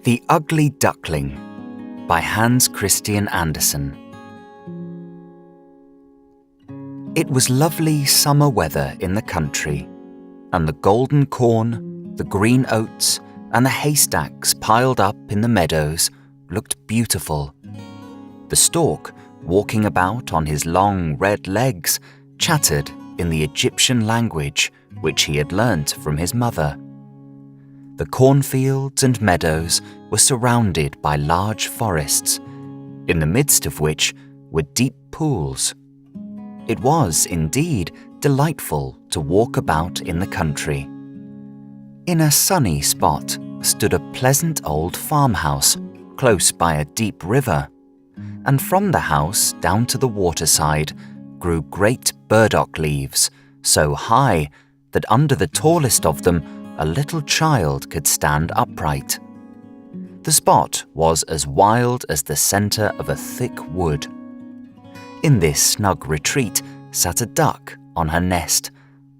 The Ugly Duckling by Hans Christian Andersen. It was lovely summer weather in the country, and the golden corn, the green oats, and the haystacks piled up in the meadows looked beautiful. The stork, walking about on his long red legs, chattered in the Egyptian language which he had learnt from his mother. The cornfields and meadows were surrounded by large forests, in the midst of which were deep pools. It was, indeed, delightful to walk about in the country. In a sunny spot stood a pleasant old farmhouse, close by a deep river, and from the house down to the waterside grew great burdock leaves, so high that under the tallest of them a little child could stand upright. The spot was as wild as the centre of a thick wood. In this snug retreat sat a duck on her nest,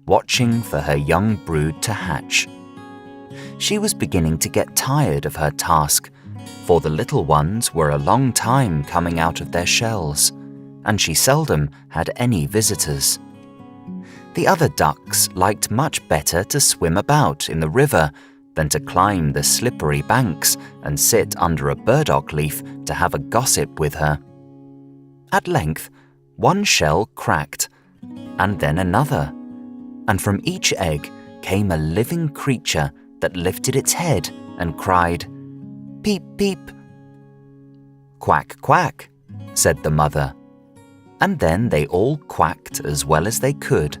watching for her young brood to hatch. She was beginning to get tired of her task, for the little ones were a long time coming out of their shells, and she seldom had any visitors. The other ducks liked much better to swim about in the river than to climb the slippery banks and sit under a burdock leaf to have a gossip with her. At length, one shell cracked, and then another, and from each egg came a living creature that lifted its head and cried, "Peep, peep." "Quack, quack," said the mother, and then they all quacked as well as they could,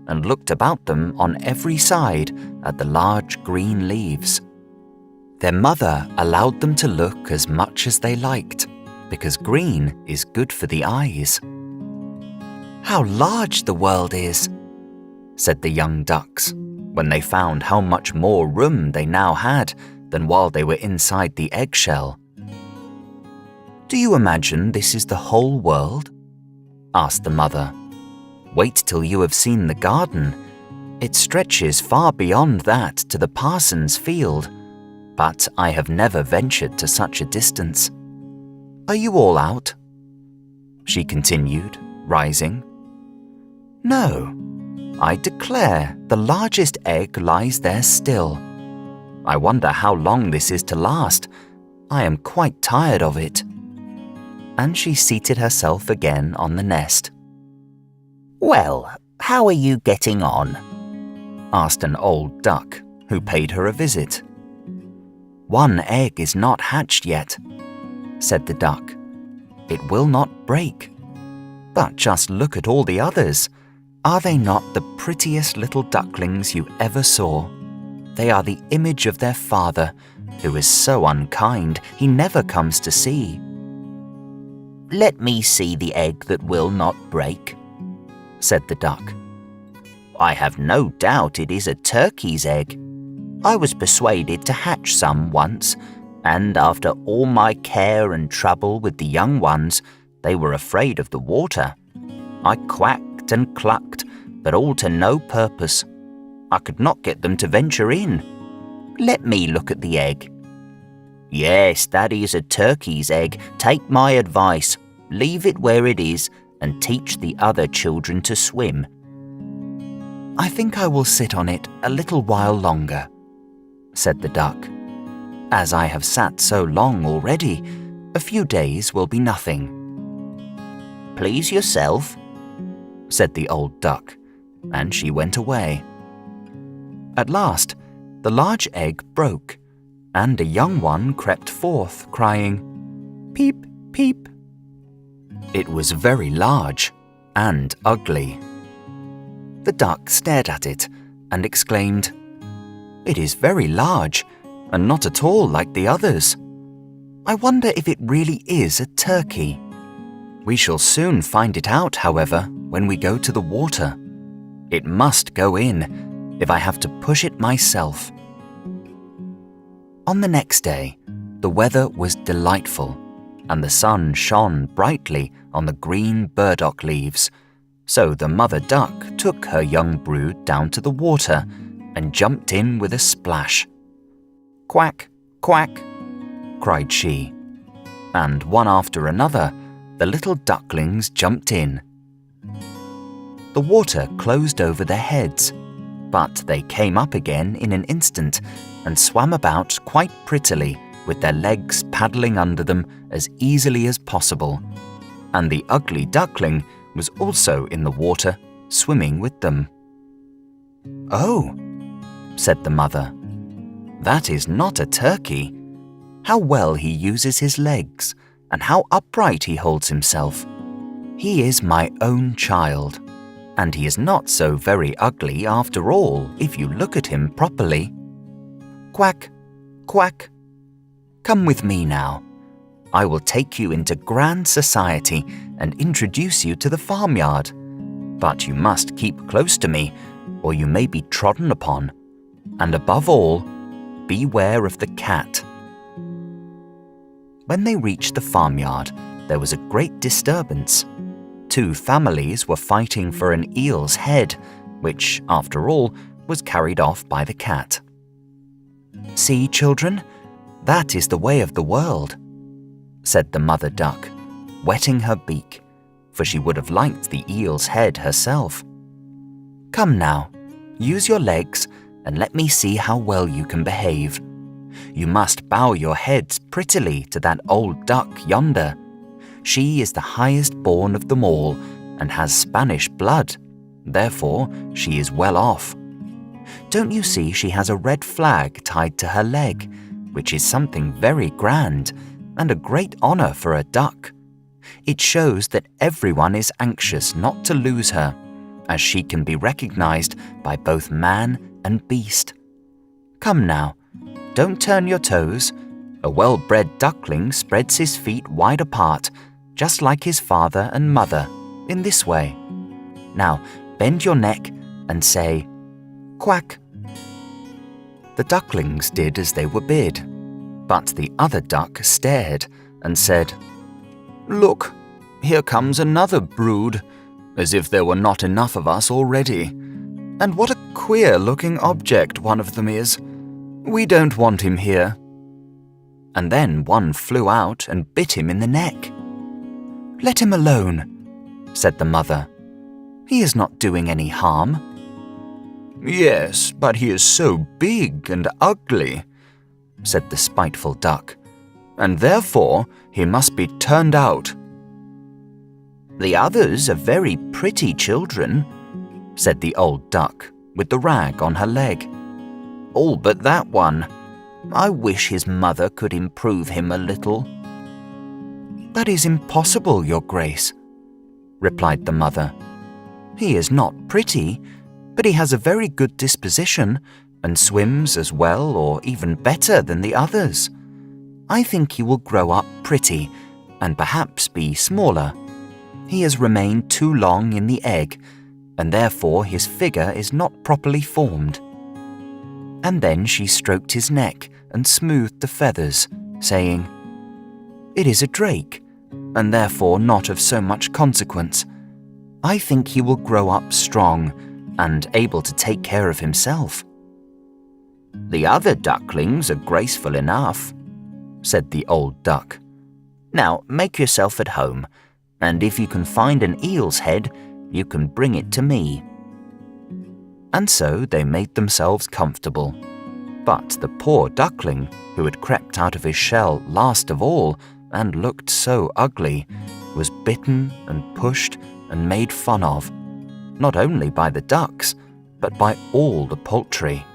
and looked about them on every side at the large green leaves. Their mother allowed them to look as much as they liked, because green is good for the eyes. "How large the world is," said the young ducks, when they found how much more room they now had than while they were inside the eggshell. "Do you imagine this is the whole world?" asked the mother. "Wait till you have seen the garden. It stretches far beyond that to the parson's field, but I have never ventured to such a distance. Are you all out?" she continued, rising. "No, I declare the largest egg lies there still. I wonder how long this is to last. I am quite tired of it." And she seated herself again on the nest. "Well, how are you getting on?" asked an old duck who paid her a visit. "One egg is not hatched yet," said the duck. "It will not break. But just look at all the others. Are they not the prettiest little ducklings you ever saw? They are the image of their father, who is so unkind he never comes to see." "Let me see the egg that will not break," said the duck. "I have no doubt it is a turkey's egg. I was persuaded to hatch some once, and after all my care and trouble with the young ones, they were afraid of the water. I quacked and clucked, but all to no purpose. I could not get them to venture in. Let me look at the egg. Yes, that is a turkey's egg. Take my advice. Leave it where it is and teach the other children to swim." "I think I will sit on it a little while longer," said the duck. "As I have sat so long already, a few days will be nothing." "Please yourself," said the old duck, and she went away. At last, the large egg broke, and a young one crept forth, crying, "Peep, peep." It was very large and ugly. The duck stared at it and exclaimed, "It is very large and not at all like the others. I wonder if it really is a turkey. We shall soon find it out, however, when we go to the water. It must go in, if I have to push it myself." On the next day, the weather was delightful, and the sun shone brightly on the green burdock leaves, so the mother duck took her young brood down to the water and jumped in with a splash. "Quack, quack," cried she. And one after another, the little ducklings jumped in. The water closed over their heads, but they came up again in an instant and swam about quite prettily, with their legs paddling under them as easily as possible. And the ugly duckling was also in the water, swimming with them. "Oh," said the mother, "that is not a turkey. How well he uses his legs, and how upright he holds himself. He is my own child, and he is not so very ugly after all if you look at him properly. Quack, quack. Come with me now. I will take you into grand society and introduce you to the farmyard. But you must keep close to me, or you may be trodden upon. And above all, beware of the cat." When they reached the farmyard, there was a great disturbance. 2 families were fighting for an eel's head, which, after all, was carried off by the cat. "See, children, that is the way of the world," said the mother duck, wetting her beak, for she would have liked the eel's head herself. "Come now, use your legs and let me see how well you can behave. You must bow your heads prettily to that old duck yonder. She is the highest born of them all and has Spanish blood, therefore she is well off. Don't you see she has a red flag tied to her leg, which is something very grand and a great honor for a duck? It shows that everyone is anxious not to lose her, as she can be recognized by both man and beast. Come now, don't turn your toes. A well-bred duckling spreads his feet wide apart, just like his father and mother, in this way. Now, bend your neck and say, quack." The ducklings did as they were bid, but the other duck stared and said, "Look, here comes another brood, as if there were not enough of us already. And what a queer-looking object one of them is. We don't want him here." And then one flew out and bit him in the neck. "Let him alone," said the mother. "He is not doing any harm." "Yes, but he is so big and ugly," said the spiteful duck, "and therefore he must be turned out." "The others are very pretty children," said the old duck, with the rag on her leg. "All but that one. I wish his mother could improve him a little." "That is impossible, Your Grace," replied the mother. "He is not pretty, but he has a very good disposition and swims as well or even better than the others. I think he will grow up pretty and perhaps be smaller. He has remained too long in the egg, and therefore his figure is not properly formed." And then she stroked his neck and smoothed the feathers, saying, "It is a drake, and therefore not of so much consequence. I think he will grow up strong and able to take care of himself." "The other ducklings are graceful enough," said the old duck. "Now make yourself at home, and if you can find an eel's head, you can bring it to me." And so they made themselves comfortable. But the poor duckling, who had crept out of his shell last of all and looked so ugly, was bitten and pushed and made fun of, not only by the ducks, but by all the poultry.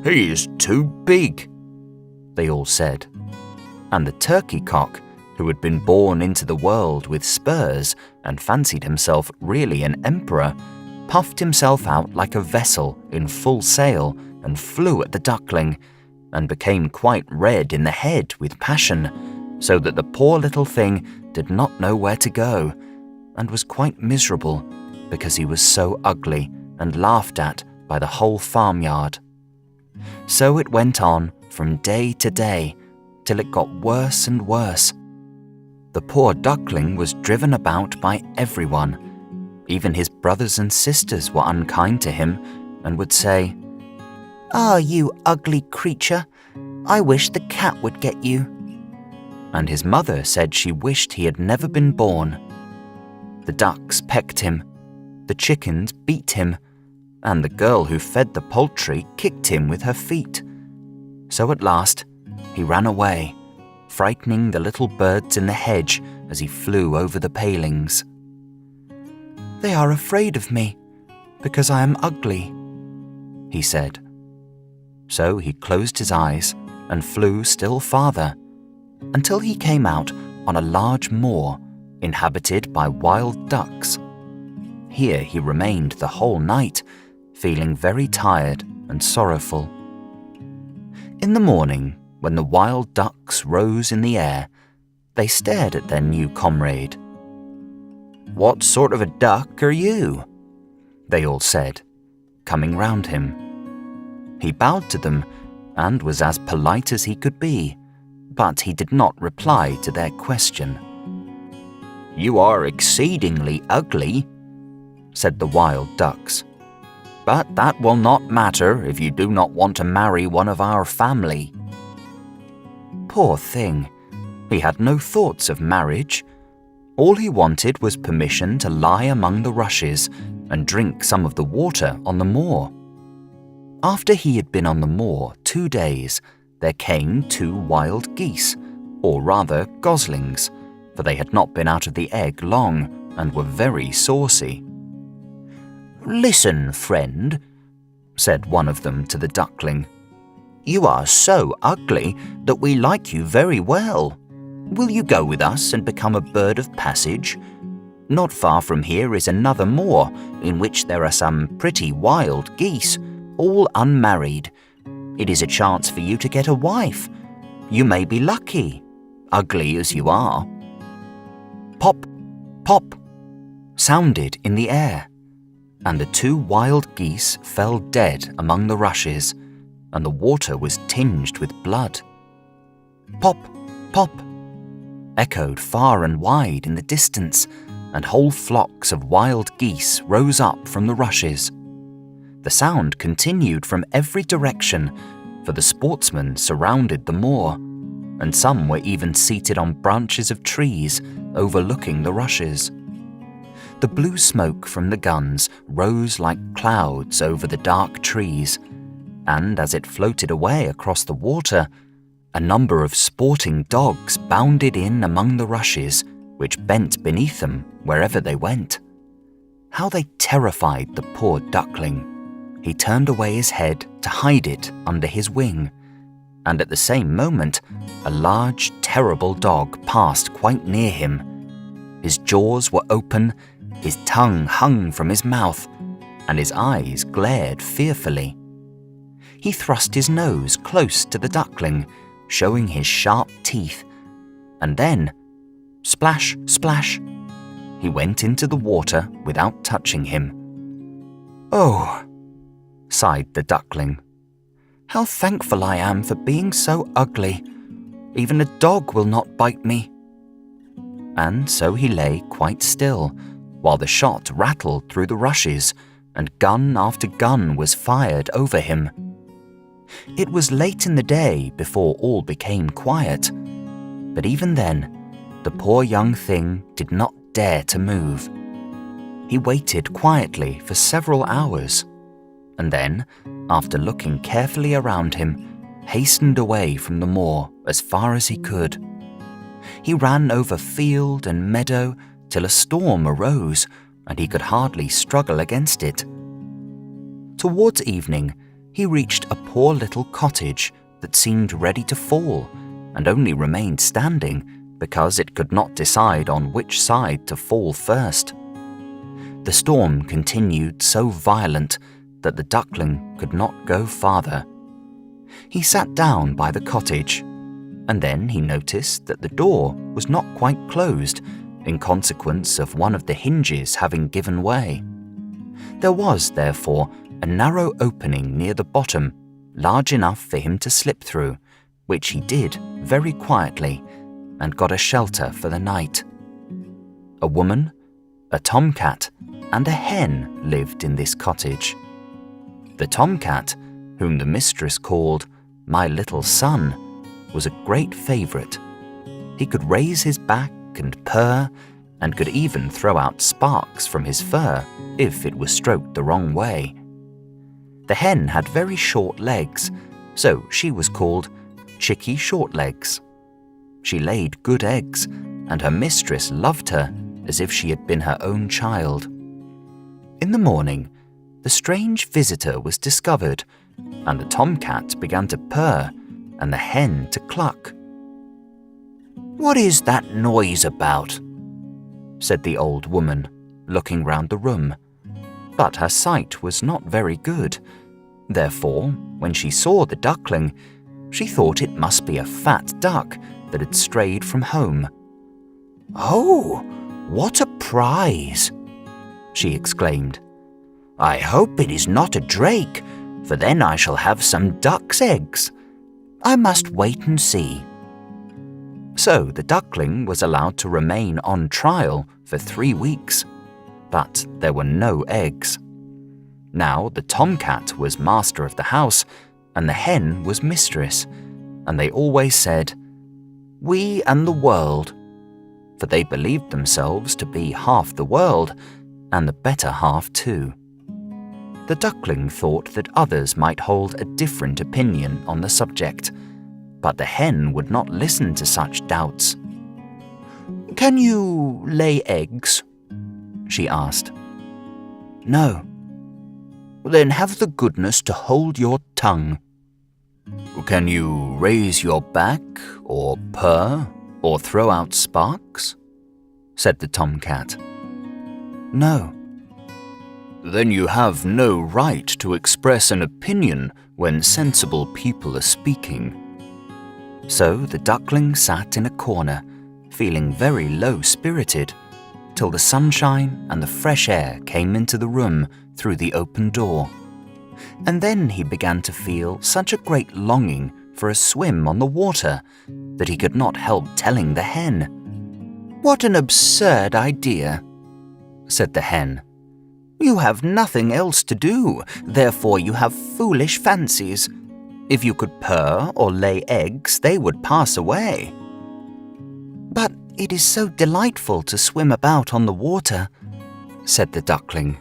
"He is too big," they all said. And the turkey cock, who had been born into the world with spurs and fancied himself really an emperor, puffed himself out like a vessel in full sail and flew at the duckling, and became quite red in the head with passion, so that the poor little thing did not know where to go, and was quite miserable because he was so ugly and laughed at by the whole farmyard. So it went on from day to day, till it got worse and worse. The poor duckling was driven about by everyone. Even his brothers and sisters were unkind to him and would say, "Ah, you ugly creature, I wish the cat would get you." And his mother said she wished he had never been born. The ducks pecked him, the chickens beat him, and the girl who fed the poultry kicked him with her feet. So at last, he ran away, frightening the little birds in the hedge as he flew over the palings. "They are afraid of me, because I am ugly," he said. So he closed his eyes and flew still farther, until he came out on a large moor inhabited by wild ducks. Here he remained the whole night, feeling very tired and sorrowful. In the morning, when the wild ducks rose in the air, they stared at their new comrade. "What sort of a duck are you?" they all said, coming round him. He bowed to them and was as polite as he could be, but he did not reply to their question. "You are exceedingly ugly," said the wild ducks. "But that will not matter if you do not want to marry one of our family." Poor thing, he had no thoughts of marriage. All he wanted was permission to lie among the rushes and drink some of the water on the moor. After he had been on the moor 2 days, there came 2 wild geese, or rather goslings, for they had not been out of the egg long and were very saucy. "Listen, friend," said one of them to the duckling. "You are so ugly that we like you very well. Will you go with us and become a bird of passage? Not far from here is another moor in which there are some pretty wild geese, all unmarried. It is a chance for you to get a wife. You may be lucky, ugly as you are." Pop, pop, sounded in the air, and the 2 wild geese fell dead among the rushes, and the water was tinged with blood. Pop, pop, echoed far and wide in the distance, and whole flocks of wild geese rose up from the rushes. The sound continued from every direction, for the sportsmen surrounded the moor, and some were even seated on branches of trees overlooking the rushes. The blue smoke from the guns rose like clouds over the dark trees, and as it floated away across the water, a number of sporting dogs bounded in among the rushes, which bent beneath them wherever they went. How they terrified the poor duckling! He turned away his head to hide it under his wing, and at the same moment, a large, terrible dog passed quite near him. His jaws were open, his tongue hung from his mouth, and his eyes glared fearfully. He thrust his nose close to the duckling, showing his sharp teeth, and then, splash, splash, he went into the water without touching him. "Oh," sighed the duckling, "how thankful I am for being so ugly. Even a dog will not bite me." And so he lay quite still, while the shot rattled through the rushes, and gun after gun was fired over him. It was late in the day before all became quiet, but even then, the poor young thing did not dare to move. He waited quietly for several hours, and then, after looking carefully around him, hastened away from the moor as far as he could. He ran over field and meadow till a storm arose, and he could hardly struggle against it. Towards evening, he reached a poor little cottage that seemed ready to fall, and only remained standing because it could not decide on which side to fall first. The storm continued so violent that the duckling could not go farther. He sat down by the cottage, and then he noticed that the door was not quite closed in consequence of one of the hinges having given way. There was, therefore, a narrow opening near the bottom, large enough for him to slip through, which he did very quietly, and got a shelter for the night. A woman, a tomcat, and a hen lived in this cottage. The tomcat, whom the mistress called my little son, was a great favourite. He could raise his back and purr, and could even throw out sparks from his fur if it was stroked the wrong way. The hen had very short legs, so she was called Chickie Shortlegs. She laid good eggs, and her mistress loved her as if she had been her own child. In the morning, the strange visitor was discovered, and the tomcat began to purr and the hen to cluck. "What is that noise about?" said the old woman, looking round the room. But her sight was not very good. Therefore, when she saw the duckling, she thought it must be a fat duck that had strayed from home. "Oh, what a prize!" she exclaimed. "I hope it is not a drake, for then I shall have some duck's eggs. I must wait and see." So the duckling was allowed to remain on trial for 3 weeks, but there were no eggs. Now the tomcat was master of the house, and the hen was mistress, and they always said, "We and the world," for they believed themselves to be half the world, and the better half too. The duckling thought that others might hold a different opinion on the subject, but the hen would not listen to such doubts. "Can you lay eggs?" she asked. "No." "Then have the goodness to hold your tongue." "Can you raise your back, or purr, or throw out sparks?" said the tomcat. "No." "Then you have no right to express an opinion when sensible people are speaking." So the duckling sat in a corner, feeling very low-spirited, till the sunshine and the fresh air came into the room through the open door. And then he began to feel such a great longing for a swim on the water that he could not help telling the hen. "What an absurd idea," said the hen. "You have nothing else to do, therefore you have foolish fancies. If you could purr or lay eggs, they would pass away." "But it is so delightful to swim about on the water," said the duckling,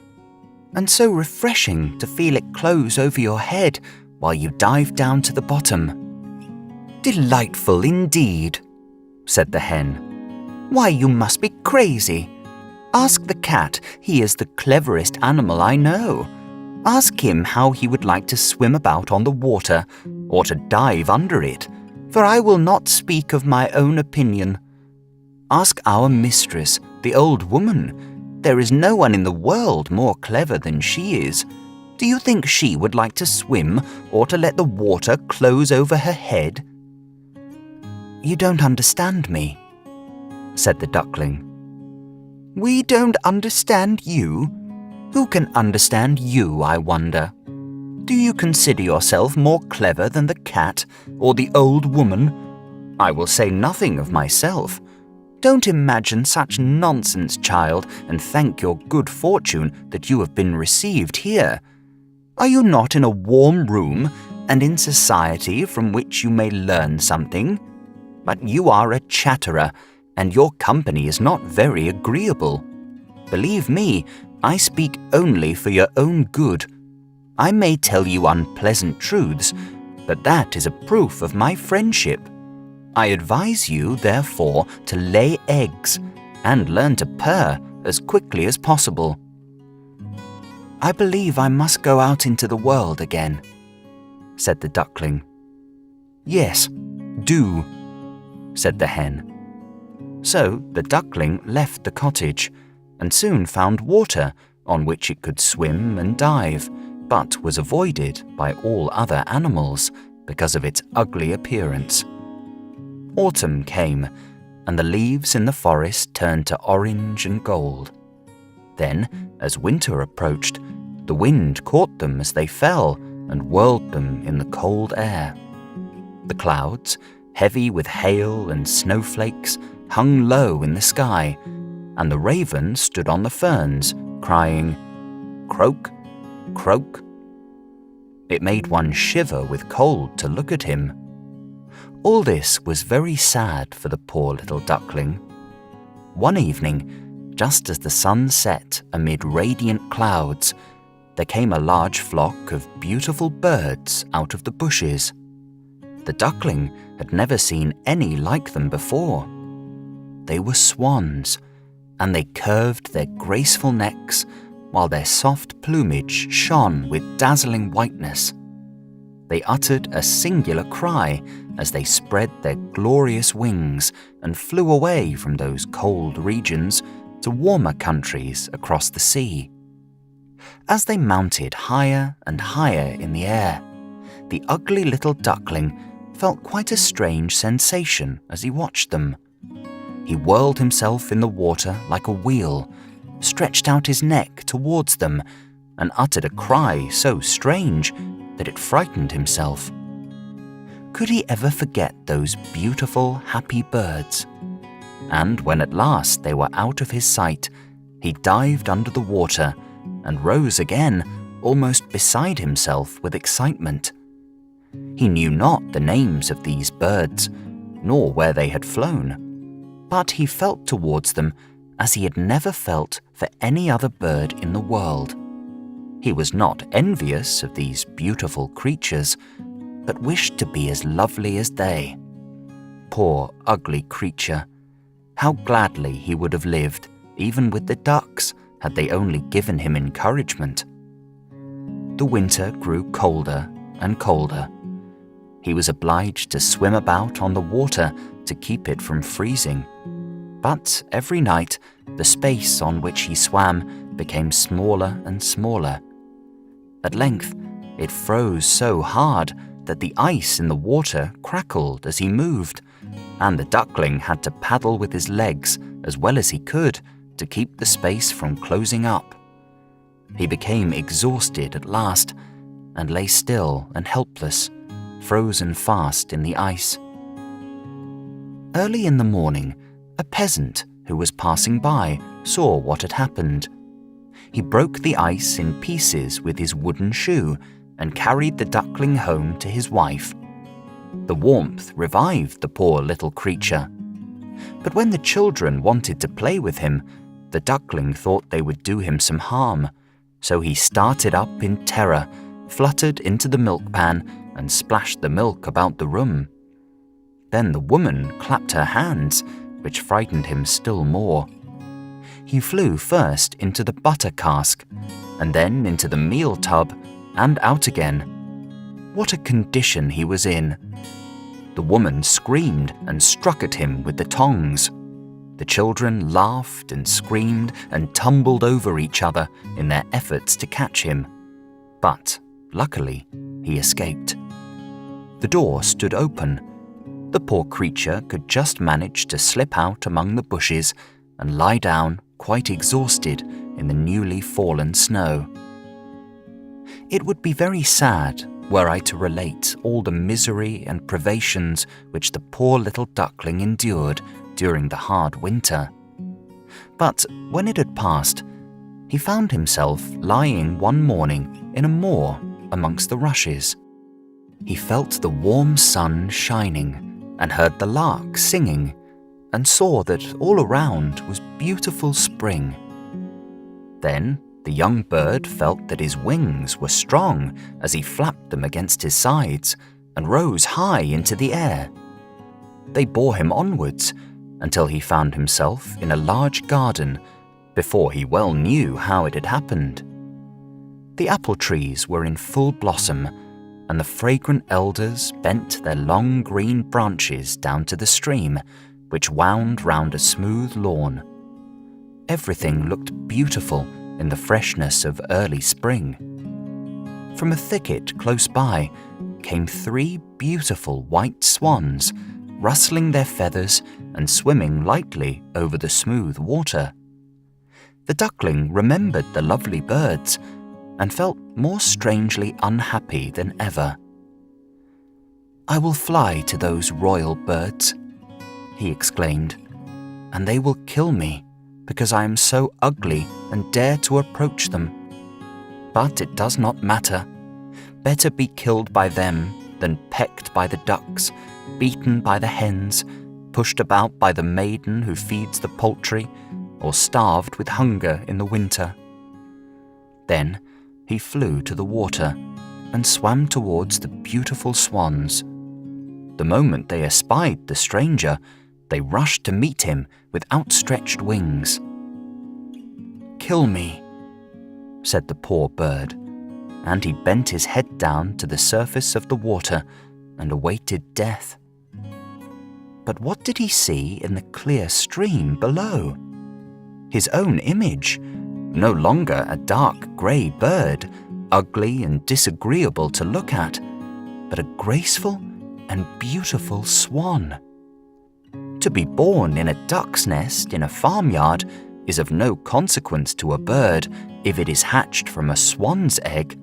"and so refreshing to feel it close over your head while you dive down to the bottom." "Delightful indeed," said the hen. "Why, you must be crazy. Ask the cat, he is the cleverest animal I know. Ask him how he would like to swim about on the water, or to dive under it, for I will not speak of my own opinion. Ask our mistress, the old woman. There is no one in the world more clever than she is. Do you think she would like to swim, or to let the water close over her head?" "You don't understand me," said the duckling. "We don't understand you? Who can understand you, I wonder? Do you consider yourself more clever than the cat or the old woman? I will say nothing of myself. Don't imagine such nonsense, child, and thank your good fortune that you have been received here. Are you not in a warm room and in society from which you may learn something? But you are a chatterer, and your company is not very agreeable. Believe me, I speak only for your own good. I may tell you unpleasant truths, but that is a proof of my friendship. I advise you, therefore, to lay eggs and learn to purr as quickly as possible." "I believe I must go out into the world again," said the duckling. "Yes, do," said the hen. So the duckling left the cottage, and soon found water on which it could swim and dive, but was avoided by all other animals because of its ugly appearance. Autumn came, and the leaves in the forest turned to orange and gold. Then, as winter approached, the wind caught them as they fell and whirled them in the cold air. The clouds, heavy with hail and snowflakes, hung low in the sky, and the raven stood on the ferns, crying, "Croak, croak." It made one shiver with cold to look at him. All this was very sad for the poor little duckling. One evening, just as the sun set amid radiant clouds, there came a large flock of beautiful birds out of the bushes. The duckling had never seen any like them before. They were swans, and they curved their graceful necks while their soft plumage shone with dazzling whiteness. They uttered a singular cry as they spread their glorious wings and flew away from those cold regions to warmer countries across the sea. As they mounted higher and higher in the air, the ugly little duckling felt quite a strange sensation as he watched them. He whirled himself in the water like a wheel, stretched out his neck towards them, and uttered a cry so strange that it frightened himself. Could he ever forget those beautiful, happy birds? And when at last they were out of his sight, he dived under the water and rose again, almost beside himself with excitement. He knew not the names of these birds, nor where they had flown, but he felt towards them as he had never felt for any other bird in the world. He was not envious of these beautiful creatures, but wished to be as lovely as they. Poor, ugly creature! How gladly he would have lived, even with the ducks, had they only given him encouragement. The winter grew colder and colder. He was obliged to swim about on the water to keep it from freezing. But every night, the space on which he swam became smaller and smaller. At length, it froze so hard that the ice in the water crackled as he moved, and the duckling had to paddle with his legs as well as he could to keep the space from closing up. He became exhausted at last and lay still and helpless, frozen fast in the ice. Early in the morning, a peasant who was passing by saw what had happened. He broke the ice in pieces with his wooden shoe and carried the duckling home to his wife. The warmth revived the poor little creature. But when the children wanted to play with him, the duckling thought they would do him some harm, so he started up in terror, fluttered into the milk pan, and splashed the milk about the room. Then the woman clapped her hands, which frightened him still more. He flew first into the butter cask, and then into the meal tub, and out again. What a condition he was in! The woman screamed and struck at him with the tongs. The children laughed and screamed and tumbled over each other in their efforts to catch him. But, luckily, he escaped. The door stood open. The poor creature could just manage to slip out among the bushes and lie down, quite exhausted, in the newly fallen snow. It would be very sad were I to relate all the misery and privations which the poor little duckling endured during the hard winter. But when it had passed, he found himself lying one morning in a moor amongst the rushes. He felt the warm sun shining and heard the lark singing and saw that all around was beautiful spring. Then the young bird felt that his wings were strong as he flapped them against his sides and rose high into the air. They bore him onwards until he found himself in a large garden before he well knew how it had happened. The apple trees were in full blossom, and the fragrant elders bent their long green branches down to the stream, which wound round a smooth lawn. Everything looked beautiful in the freshness of early spring. From a thicket close by came 3 beautiful white swans, rustling their feathers and swimming lightly over the smooth water. The duckling remembered the lovely birds and felt more strangely unhappy than ever. "I will fly to those royal birds," he exclaimed, "and they will kill me because I am so ugly and dare to approach them. But it does not matter. better be killed by them than pecked by the ducks, beaten by the hens, pushed about by the maiden who feeds the poultry, or starved with hunger in the winter. Then he flew to the water and swam towards the beautiful swans. The moment they espied the stranger, they rushed to meet him with outstretched wings. "Kill me," said the poor bird, and he bent his head down to the surface of the water and awaited death. But what did he see in the clear stream below? His own image, no longer a dark grey bird, ugly and disagreeable to look at, but a graceful and beautiful swan. To be born in a duck's nest in a farmyard is of no consequence to a bird if it is hatched from a swan's egg.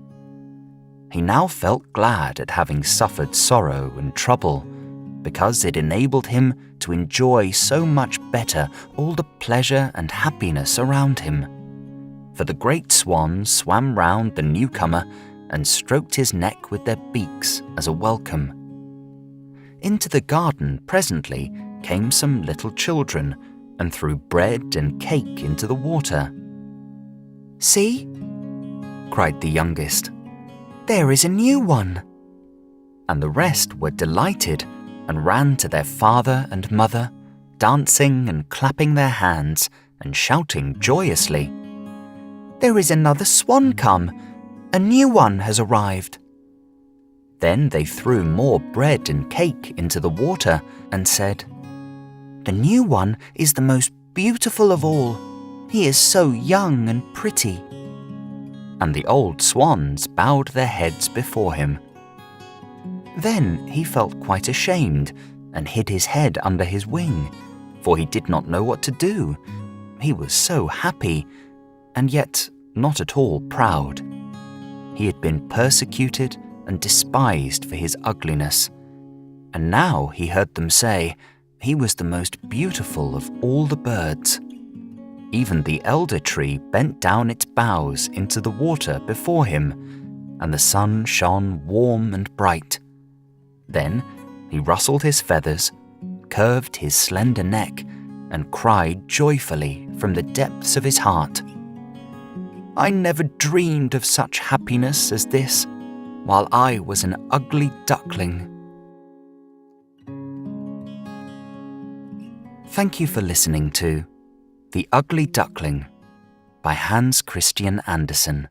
He now felt glad at having suffered sorrow and trouble, because it enabled him to enjoy so much better all the pleasure and happiness around him. For the great swans swam round the newcomer and stroked his neck with their beaks as a welcome. Into the garden presently came some little children and threw bread and cake into the water. "See," cried the youngest, "there is a new one." And the rest were delighted and ran to their father and mother, dancing and clapping their hands and shouting joyously, "There is another swan come! A new one has arrived!" Then they threw more bread and cake into the water and said, "The new one is the most beautiful of all. He is so young and pretty." And the old swans bowed their heads before him. Then he felt quite ashamed and hid his head under his wing, for he did not know what to do. He was so happy, and yet not at all proud. He had been persecuted and despised for his ugliness, and now he heard them say he was the most beautiful of all the birds. Even the elder tree bent down its boughs into the water before him, and the sun shone warm and bright. Then he rustled his feathers, curved his slender neck, and cried joyfully from the depths of his heart, "I never dreamed of such happiness as this while I was an ugly duckling." Thank you for listening to The Ugly Duckling by Hans Christian Andersen.